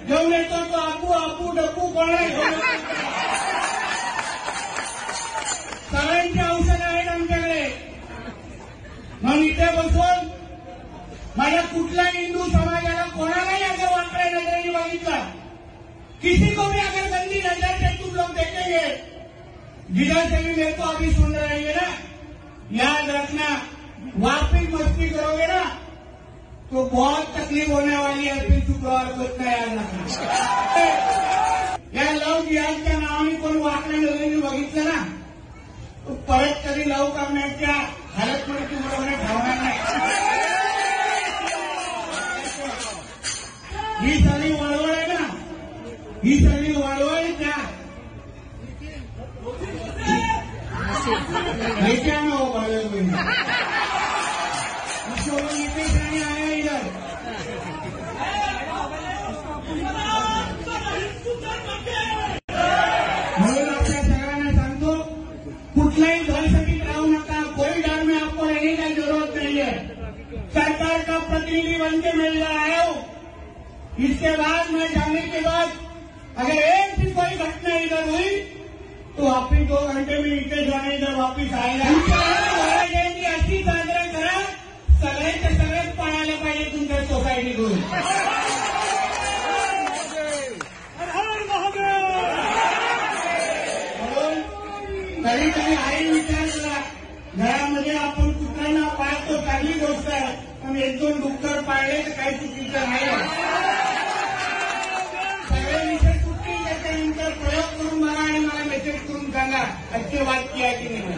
घेऊन येतो तो आपू आपू डप्पू कोण आहे सगळ्यांची औषधं आहेत आमच्याकडे. मग इथे बसून माझ्या कुठल्या हिंदू समाजाला कोणालाही अगर वाकड्या नजरेने बघितलं, किसी को भी अगर गंदी नजर से तुम लोग देखेंगे, जिधर से भी मेरे को अभी सुन रहेंगे ना, याद रखना वापिस मस्ती करोगे ना तो बहुत तकलीफ होने वाली है. फिर शुक्रवार को इतना याद रखना. या लव जिहादच्या नावाने कोण वाकड्या नजरेने बघितलं ना तो परत कधी लव करण्याच्या हालतमध्ये तुम्हाला ठेवणार नाही. ही सगळी वळवळ आहे ना, ही सगळी वळवळ त्या भेट्यानं हो बळवळ नितेश राणे आया इधर. म्हणून आपल्या सगळ्यांना सांगतो कुठल्याही दहशतीत राहू नका. कोई डर में आपको रहने की जरूरत नहीं है. सरकार का प्रतिनिधि बन के मिल रहा है. इसके बाद मैं जाने के बाद अगर एक भी कोई घटना इधर हुई तो वापिस 2 घंटे में नितेश राणे इधर वापिस आएगा. जयंती अशी साजरा करा सगळ्याच्या सगळ्यात पळायला पाहिजे तुमच्या सोसायटीतून. कधी कधी आई विचार करा घरामध्ये आपण कुत्र्यांना पाळतो चांगली गोष्ट आहे, पण 1-2 डुक्कर पाळले तर काही चुकीचं नाही. सगळे विषय सुट्टी त्याच्यानंतर प्रयोग करून बघा आणि मला मेसेज करून सांगा अच्छी बात किया की नाही.